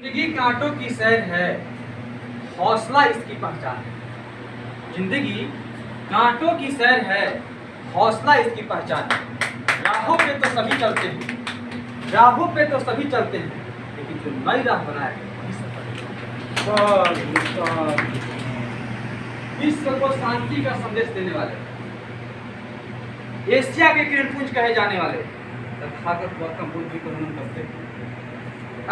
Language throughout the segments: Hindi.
जिंदगी कांटों की सैर है, हौसला इसकी पहचान है। जिंदगी कांटों की सैर है, हौसला इसकी पहचान है। राहों पे तो सभी चलते हैं, राहों पे तो सभी चलते हैं, लेकिन जो नई राह बनाए वही सफल है। विश्व को शांति का संदेश देने वाले, एशिया के किरणपुंज कहे जाने वाले तथागत गौतम बुद्ध जी को नमन करते हैं।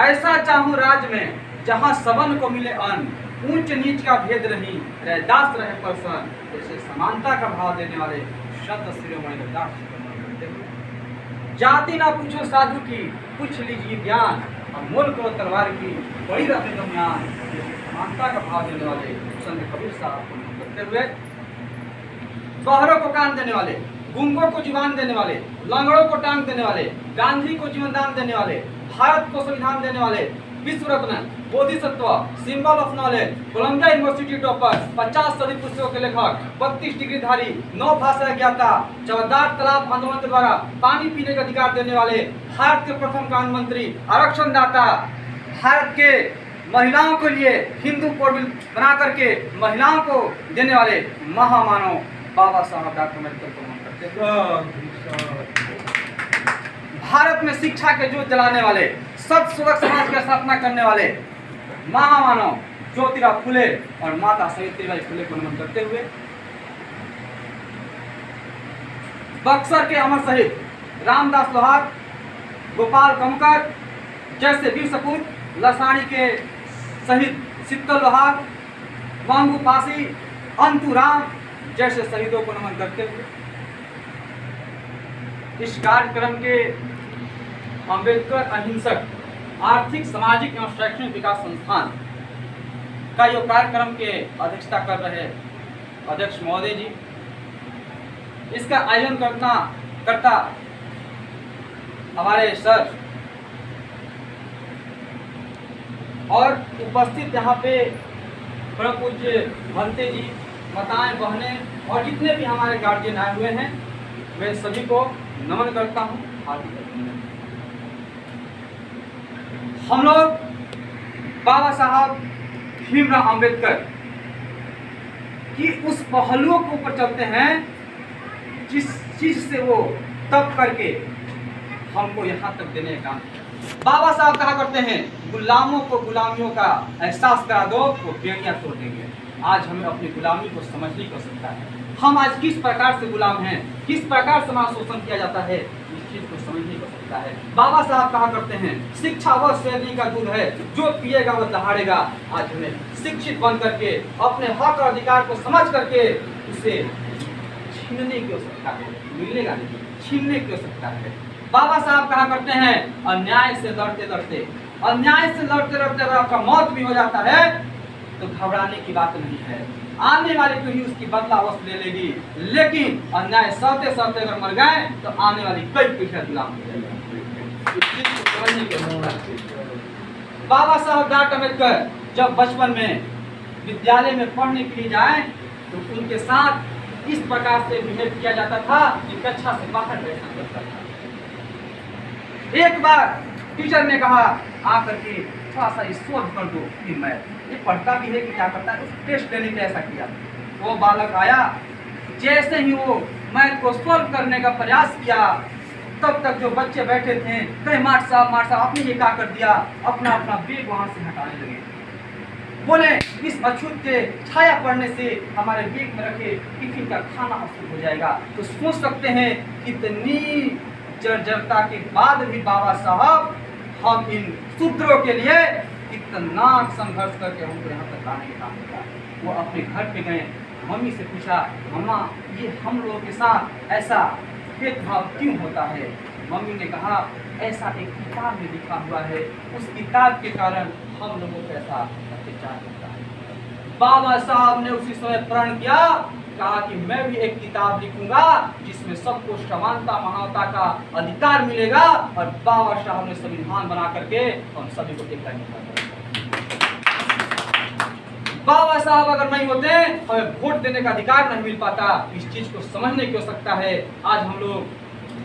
ऐसा चाहूं राज में जहां सबन को मिले अन्न, ऊंच नीच का भेद नहीं, रैदास रहे प्रसन्न। जैसे समानता का भाव देने वाले संत शिरोमणि रविदास जी को नमन करते हैं। जाति ना पूछो साधु की, पूछ लीजिए ज्ञान, और मोल करो तलवार की, बड़ी रखने दो ज्ञान। जैसे समानता का भाव देने वाले संत कबीर साहब को नमन करते हुए, बहरों को कान देने वाले, गूंगों को जुबान देने वाले, लंगड़ों को टांग देने वाले, गांधी को जीवन दान देने वाले, भारत को संविधान देने वाले, विश्व रत्न, बोधिसत्व, symbol of knowledge, Columbia University topper, 50 सदी पुस्तकों के लेखक, 32 डिग्रीधारी, 9 भाषा ज्ञाता, 14 तालाब आंदोलन के द्वारा पानी पीने का अधिकार देने वाले, भारत के प्रथम कानून मंत्री, आरक्षण दाता, भारत के महिलाओं के लिए हिंदू कोड बिल बना करके महिलाओं को देने वाले महामानव बाबा साहब डॉक्टर अम्बेडकर को नमन करते हैं। भारत में शिक्षा के जोत जलाने वाले, सत सुलभ समाज की स्थापना करने वाले महामानव ज्योतिराव फुले और माता सावित्रीबाई फुले को नमन करते हुए, बक्सर के अमर शहीद रामदास लोहार, गोपाल कमकर जैसे वीर सपूत, लसाणी के शहीद शीतल लोहार, वांगू पासी, अंतु राम जैसे शहीदों को नमन करते हुए, इस कार्यक्रम के अम्बेडकर अहिंसक आर्थिक सामाजिक एवं शैक्षणिक विकास संस्थान का यो कार्यक्रम के अध्यक्षता कर रहे अध्यक्ष महोदय जी, इसका आयोजन करता हमारे सर और उपस्थित यहाँ पे परम पूज्य भंते जी, माताएं, बहनें और जितने भी हमारे गार्जियन आए हुए हैं, वे सभी को नमन करता हूँ। हार्दिक अभिनंदन। हम लोग बाबा साहब भीमराव अंबेडकर की उस पहलुओं के ऊपर चलते हैं जिस चीज से वो तब करके हमको यहाँ तक देने का काम किया। बाबा साहब कहा करते हैं, गुलामों को गुलामियों का एहसास करा दो, वो बेड़ियां तोड़ देंगे। आज हमें अपनी गुलामी को समझने की आवश्यकता है। हम आज किस प्रकार से गुलाम हैं, किस प्रकार से हमारा शोषण किया जाता है, इस चीज को समझने की आवश्यकता है। बाबा साहब कहा करते हैं, शिक्षा वह शैली का दूध है, जो पिएगा वह दहाड़ेगा। आज हमें शिक्षित बन करके अपने हक और अधिकार को समझ करके उसे छीनने की आवश्यकता है, मिलेगा नहीं, छीनने की आवश्यकता है। बाबा साहब कहा करते हैं, अन्याय से लड़ते लड़ते अगर आपका मौत भी हो जाता है तो घबराने की बात नहीं है। आने वाली पीढ़ी उसकी बदला अवश्य ले लेगी, लेकिन अन्याय सहते सहते अगर मर गए तो आने वाली कई पीढ़ियां गुलाम हो जाएगी। बाबा साहब डॉक्टर अम्बेडकर जब बचपन में विद्यालय में पढ़ने के लिए जाए तो उनके साथ इस प्रकार से बिहेव किया जाता था कि कक्षा से बाहर बैठना पड़ता था। एक बार टीचर ने कहा आकर के थोड़ा सा शोध कर दो कि मैं ये पढ़ता भी है कि क्या करता है, उस टेस्ट लेने के ऐसा किया। वो बालक आया, जैसे ही वो मैथ को सॉल्व करने का प्रयास किया, तब तक जो बच्चे बैठे थे कहे मार साहब आपने ये क्या कर दिया, अपना अपना बैग वहां से हटाने लगे। बोले इस अछूत के छाया पड़ने से हमारे बैग में रखे टिफिन का खाना अशुद्ध हो जाएगा। तो सोच सकते हैं कितनी जर्जरता के बाद भी बाबा साहब हम इन सूत्रों के लिए कितना संघर्ष करके हमको यहाँ तक लाने का काम किया। वो अपने घर पे गए, मम्मी से पूछा, मम्मा ये हम लोगों के साथ ऐसा भेदभाव क्यों होता है? मम्मी ने कहा ऐसा एक किताब में लिखा हुआ है, उस किताब के कारण हम लोगों को ऐसा अत्याचार होता है। बाबा साहब ने उसी समय प्रण किया, कहा कि मैं भी एक किताब लिखूंगा जिसमें सबको समानता मानवता का अधिकार मिलेगा, और बाबा साहब ने संविधान बना करके हम सभी को एक करना। बाबा साहब अगर नहीं होते हमें वोट देने का अधिकार नहीं मिल पाता। इस चीज को समझने की आवश्यकता है। आज हम लोग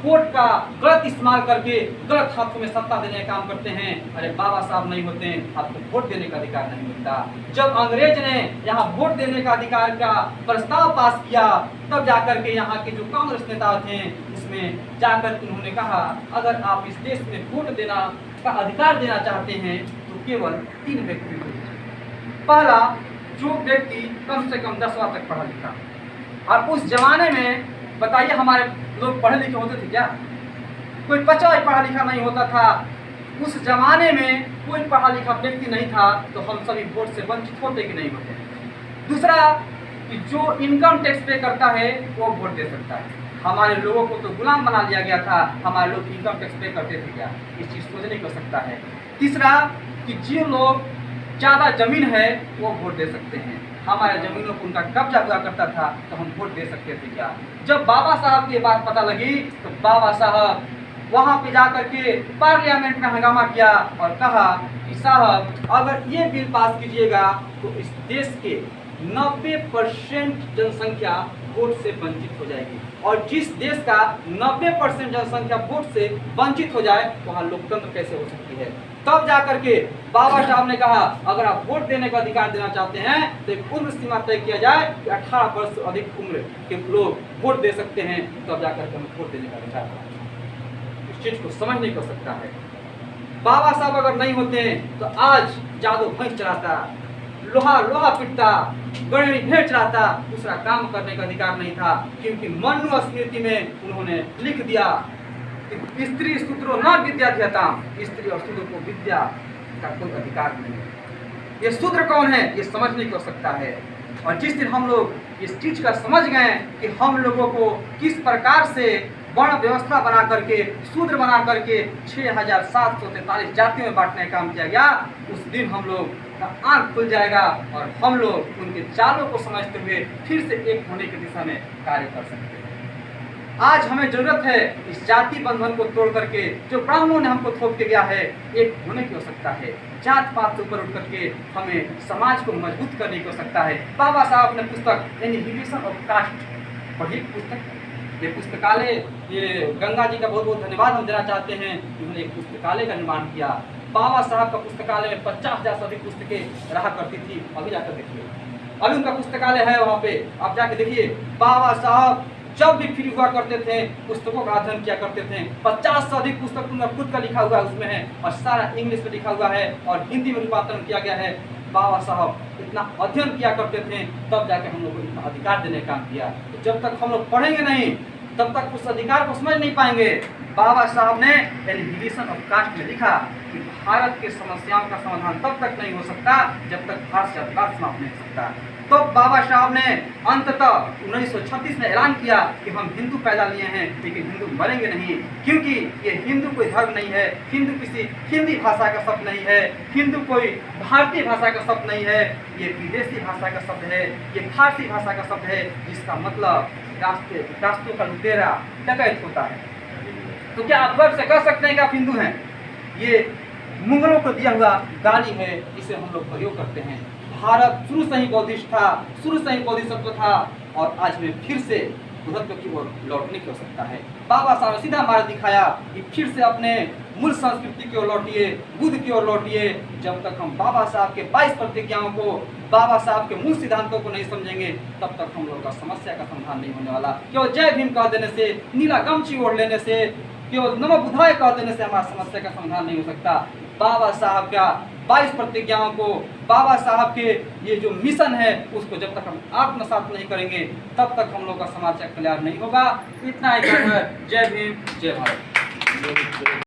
वोट का गलत इस्तेमाल करके गलत हाथों में सत्ता देने का काम करते हैं। अरे बाबा साहब नहीं होते, आपको वोट देने का अधिकार नहीं मिलता। जब अंग्रेज ने यहाँ वोट देने का अधिकार का प्रस्ताव पास किया, तब जाकर के यहाँ के जो कांग्रेस नेता थे, उसमें जाकर उन्होंने कहा अगर आप इस देश में वोट देना का अधिकार देना चाहते हैं तो केवल 3 व्यक्ति को। पहला, जो व्यक्ति कम से कम 10वां तक पढ़ा लिखा। और उस जमाने में बताइए हमारे लोग पढ़े लिखे होते थे क्या? कोई 50 पढ़ा लिखा नहीं होता था। उस जमाने में कोई पढ़ा लिखा व्यक्ति नहीं था, तो हम सभी वोट से वंचित होते कि नहीं होते। दूसरा, कि जो इनकम टैक्स पे करता है वो वोट दे सकता है। हमारे लोगों को तो गुलाम बना लिया गया था, हमारे लोग इनकम टैक्स पे करते थे क्या? इस चीज़ को नहीं कर सकता है। तीसरा, कि जो लोग ज़्यादा ज़मीन है वो वोट दे सकते हैं। हमारे ज़मीनों को उनका कब्जा हुआ करता था, तो हम वोट दे सकते थे क्या? जब बाबा साहब की बात पता लगी तो बाबा साहब वहाँ पे जा करके पार्लियामेंट में हंगामा किया और कहा कि साहब अगर ये बिल पास कीजिएगा तो इस देश के 90% जनसंख्या वोट से वंचित हो जाएगी। और जिस देश का 90% जनसंख्या वोट से वंचित हो जाए, वहाँ लोकतंत्र कैसे हो सकती है? तब जाकर के बाबा साहब ने कहा अगर आप वोट देने का अधिकार देना चाहते हैं तो एक उम्र सीमा तय किया जाए कि 18 वर्ष से अधिक उम्र के लोग वोट दे सकते हैं, तब जाकर के हमें वोट देने का अधिकार है। इस चीज को समझ नहीं कर सकता है। बाबा साहब अगर नहीं होते तो आज जादू भैंस चलाता, लोहा पिटता, गणेरी भेड़ चलाता, दूसरा काम करने का अधिकार नहीं था। क्योंकि मनु स्मृति में उन्होंने लिख दिया कि स्त्री शूद्रो न विद्या ध्यता, स्त्री और शूद्र को विद्या का कोई अधिकार नहीं है। ये शूद्र कौन है ये समझ नहीं कर सकता है। और जिस दिन हम लोग इस चीज का समझ गए कि हम लोगों को किस प्रकार से वर्ण व्यवस्था बना करके शूद्र बना करके 6743 जातियों में बांटने का काम किया गया, उस दिन हम लोग का आंख खुल जाएगा और हम लोग उनके चालों को समझते हुए फिर से एक होने की दिशा में कार्य कर सकते हैं। आज हमें जरूरत है इस जाति बंधन को तोड़ करके जो ब्राह्मणों ने हमको थोप के गया है, एक होने की आवश्यकता है। जात पात से ऊपर उठ करके हमें समाज को मजबूत करने की आवश्यकता है। बाबा साहब ने पुस्तक एनिहिलेशन ऑफ कास्ट पढ़ी पुस्तक, ये पुस्तकालय, ये गंगा जी का बहुत बहुत धन्यवाद हम देना चाहते हैं। उन्होंने एक पुस्तकालय का निर्माण किया। बाबा साहब का पुस्तकालय में 50,000 से अधिक पुस्तकें रहा करती थी। अभी जाकर देखिए, अभी उनका पुस्तकालय है वहाँ पे, आप जाके देखिए। बाबा साहब जब भी फ्री हुआ करते थे पुस्तकों का अध्ययन किया करते थे। 50 से अधिक पुस्तक उनका खुद का लिखा हुआ उसमें है और सारा इंग्लिश में लिखा हुआ है और हिंदी में रूपांतरण किया गया है। बाबा साहब इतना अध्ययन किया करते थे, तब जाके हम लोग को इतना अधिकार देने का काम किया। तो जब तक हम लोग पढ़ेंगे नहीं तब तक उस अधिकार को समझ नहीं पाएंगे। बाबा साहब ने एनिहिलेशन ऑफ कास्ट में लिखा कि भारत के समस्याओं का समाधान तब तक नहीं हो सकता जब तक भारत से अधिकार समाप्त नहीं हो सकता। तो बाबा साहब ने अंततः 1936 में ऐलान किया कि हम हिंदू पैदा लिए हैं लेकिन हिंदू मरेंगे नहीं, क्योंकि ये हिंदू कोई धर्म नहीं है, हिंदू किसी हिंदी भाषा का शब्द नहीं है, हिंदू कोई भारतीय भाषा का शब्द नहीं है, ये विदेशी भाषा का शब्द है, ये फारसी भाषा का शब्द है, जिसका मतलब रास्तों का लुटेरा डकैत होता है। तो क्या आप गर्व से कह सकते हैं कि आप हिंदू हैं? ये मुगलों को दिया हुआ गाली है, इसे हम लोग प्रयोग करते हैं। भारत शुरू से ही बौद्धिस्ट था, शुरू से ही बौद्धिसत्व था और आज में फिर से बुद्धत्व की ओर लौटने की आवश्यकता है। बाबा साहब ने सीधा मार्ग दिखाया कि फिर से अपने मूल संस्कृति की ओर लौटिए, बुद्ध की ओर लौटिए। जब तक हम बाबा साहब के 22 प्रतिज्ञाओं को, बाबा साहब के मूल सिद्धांतों को नहीं समझेंगे, तब तक हम लोग का समस्या का समाधान नहीं होने वाला। केवल जय भीम कह देने से, नीला गमछी ओढ़ लेने से, केवल नमो बुद्धाय कह देने से हमारी समस्या का समाधान नहीं हो सकता। बाबा साहब का 22 प्रतिज्ञाओं को, बाबा साहब के ये जो मिशन है उसको जब तक हम आत्मसात नहीं करेंगे तब तक हम लोग का समाज का कल्याण नहीं होगा। इतना ही कहकर जय भीम, जय भारत।